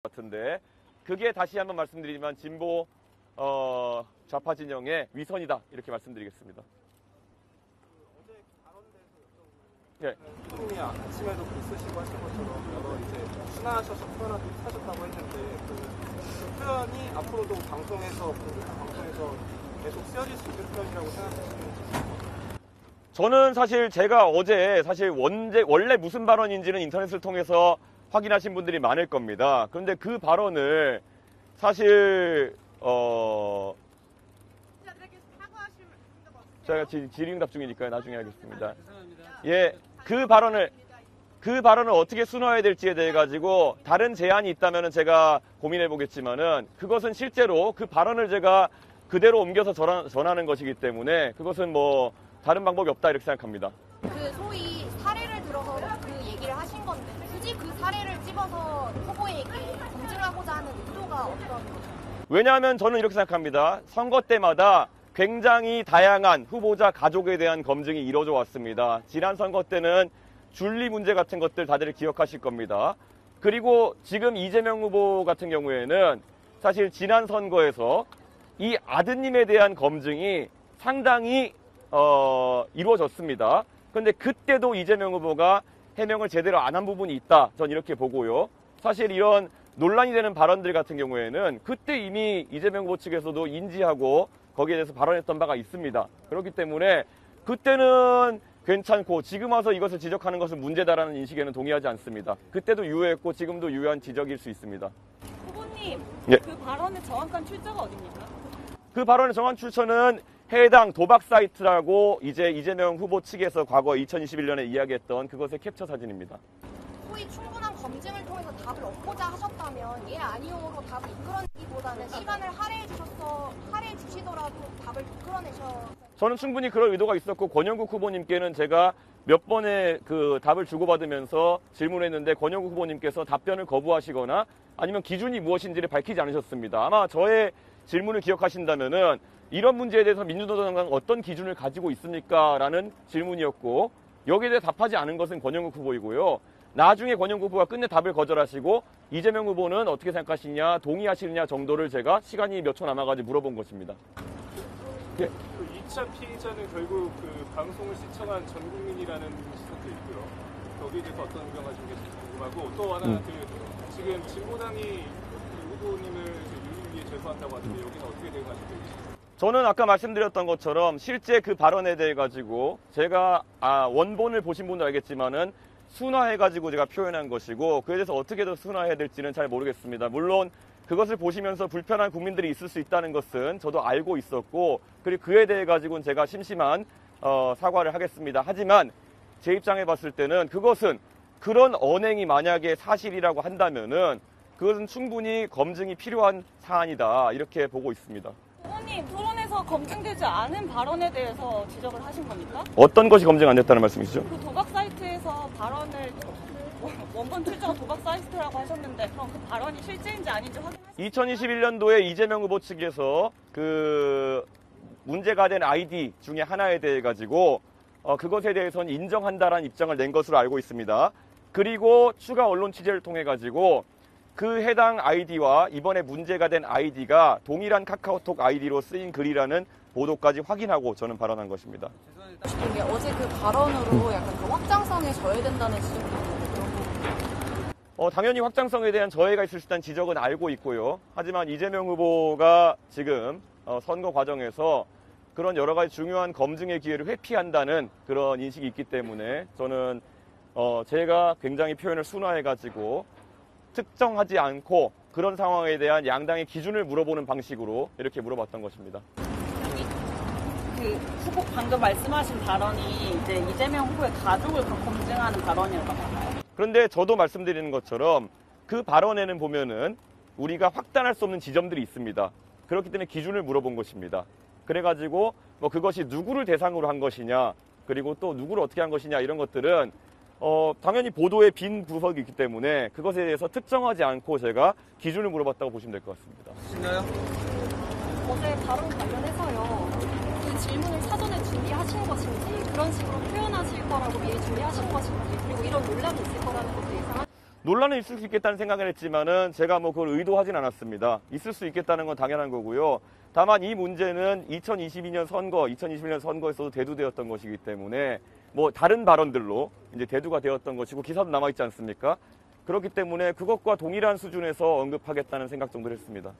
같은데 그게 다시 한번 말씀드리지만 진보 좌파 진영의 위선이다 이렇게 말씀드리겠습니다. 어제 발언대에서 여쭤보면 예. 아침에도 글 쓰시고 하신 것처럼 여러 이제 순화하셔서 표현을 하셨다고 했는데 그 표현이 앞으로도 방송에서 계속 쓰여질 수 있는 표현이라고 생각하시는지. 저는 사실 제가 어제 원래 무슨 발언인지는 인터넷을 통해서 확인하신 분들이 많을 겁니다. 그런데 그 발언을 사실 제가 질의응답 중이니까요. 나중에 하겠습니다. 예, 그 발언을 어떻게 순화해야 될지에 대해 가지고 다른 제안이 있다면 제가 고민해 보겠지만은 그것은 실제로 그 발언을 제가 그대로 옮겨서 전하는 것이기 때문에 그것은 뭐 다른 방법이 없다 이렇게 생각합니다. 그 소위 사례를 들어서 그 얘기를 하신 건데 굳이 그 사례를 집어서 후보에게 검증하고자 하는 의도가 어떤 거죠? 왜냐하면 저는 이렇게 생각합니다. 선거 때마다 굉장히 다양한 후보자 가족에 대한 검증이 이루어져 왔습니다. 지난 선거 때는 준리 문제 같은 것들 다들 기억하실 겁니다. 그리고 지금 이재명 후보 같은 경우에는 사실 지난 선거에서 이 아드님에 대한 검증이 상당히 이루어졌습니다. 그런데 그때도 이재명 후보가 해명을 제대로 안 한 부분이 있다. 전 이렇게 보고요. 사실 이런 논란이 되는 발언들 같은 경우에는 그때 이미 이재명 후보 측에서도 인지하고 거기에 대해서 발언했던 바가 있습니다. 그렇기 때문에 그때는 괜찮고 지금 와서 이것을 지적하는 것은 문제다라는 인식에는 동의하지 않습니다. 그때도 유효했고 지금도 유효한 지적일 수 있습니다. 후보님, 예. 그 발언의 정확한 출처가 어딥니까? 그 발언의 정확한 출처는 해당 도박 사이트라고 이제 이재명 후보 측에서 과거 2021년에 이야기했던 그것의 캡처 사진입니다. 소위 충분한 검증을 통해서 답을 얻고자 하셨다면 예 아니오로 답을 이끌어내기보다는 시간을 할애해 주시더라도 답을 이끌어내셔. 저는 충분히 그럴 의도가 있었고 권영국 후보님께는 제가 몇 번의 그 답을 주고받으면서 질문했는데 권영국 후보님께서 답변을 거부하시거나 아니면 기준이 무엇인지를 밝히지 않으셨습니다. 아마 저의 질문을 기억하신다면은 이런 문제에 대해서 민주노동당 어떤 기준을 가지고 있습니까? 라는 질문이었고 여기에 대해 답하지 않은 것은 권영국 후보이고요. 나중에 권영국 후보가 끝내 답을 거절하시고 이재명 후보는 어떻게 생각하시냐, 동의하시느냐 정도를 제가 시간이 몇 초 남아가지고 물어본 것입니다. 예. 그 2차 피의자는 결국 그 방송을 시청한 전 국민이라는 시선도 있고요. 거기에 대해서 어떤 의견을 가지고 계신지 궁금하고 또 하나 그 지금 진보당이 그 후보님을 윤리위에 제소한다고 하는데 여기는 어떻게 대응하시고 계십니까? 저는 아까 말씀드렸던 것처럼 실제 그 발언에 대해 가지고 제가 원본을 보신 분도 알겠지만은 순화해가지고 제가 표현한 것이고 그에 대해서 어떻게 더 순화해야 될지는 잘 모르겠습니다. 물론 그것을 보시면서 불편한 국민들이 있을 수 있다는 것은 저도 알고 있었고 그리고 그에 대해 가지고는 제가 심심한 사과를 하겠습니다. 하지만 제 입장에 봤을 때는 그것은 그런 언행이 만약에 사실이라고 한다면은 그것은 충분히 검증이 필요한 사안이다 이렇게 보고 있습니다. 후보님, 토론에서 검증되지 않은 발언에 대해서 지적을 하신 겁니까? 어떤 것이 검증 안 됐다는 말씀이시죠? 그 도박 사이트에서 발언을 원본 출처가 도박 사이트라고 하셨는데 그럼 그 발언이 실제인지 아닌지 확인하시죠. 2021년도에 이재명 후보 측에서 그 문제가 된 아이디 중에 하나에 대해 가지고 그것에 대해서는 인정한다라는 입장을 낸 것으로 알고 있습니다. 그리고 추가 언론 취재를 통해 가지고 그 해당 아이디와 이번에 문제가 된 아이디가 동일한 카카오톡 아이디로 쓰인 글이라는 보도까지 확인하고 저는 발언한 것입니다. 이게 어제 그 발언으로 약간 그 확장성에 저해된다는 지적이 당연히 확장성에 대한 저해가 있을 수 있다는 지적은 알고 있고요. 하지만 이재명 후보가 지금 선거 과정에서 그런 여러 가지 중요한 검증의 기회를 회피한다는 그런 인식이 있기 때문에 저는 제가 굉장히 표현을 순화해가지고 특정하지 않고 그런 상황에 대한 양당의 기준을 물어보는 방식으로 이렇게 물어봤던 것입니다. 그 후보 방금 말씀하신 발언이 이제 이재명 후보의 가족을 검증하는 발언이라고 봐요. 그런데 저도 말씀드리는 것처럼 그 발언에는 보면은 우리가 확단할 수 없는 지점들이 있습니다. 그렇기 때문에 기준을 물어본 것입니다. 그래가지고 뭐 그것이 누구를 대상으로 한 것이냐 그리고 또 누구를 어떻게 한 것이냐 이런 것들은 당연히 보도에 빈 구석이 있기 때문에 그것에 대해서 특정하지 않고 제가 기준을 물어봤다고 보시면 될 것 같습니다. 신나요? 어제 발언 관련해서요. 그 질문을 사전에 준비하신 것인지 그런 식으로 표현하실 거라고 미리 준비하신 것인지 그리고 이런 논란이 있을 거라는 것도 예상하셨나요? 논란은 있을 수 있겠다는 생각을 했지만은 제가 뭐 그걸 의도하진 않았습니다. 있을 수 있겠다는 건 당연한 거고요. 다만 이 문제는 2022년 선거, 2021년 선거에서도 대두되었던 것이기 때문에 뭐 다른 발언들로 이제 대두가 되었던 것이고 기사도 남아있지 않습니까? 그렇기 때문에 그것과 동일한 수준에서 언급하겠다는 생각 정도를 했습니다.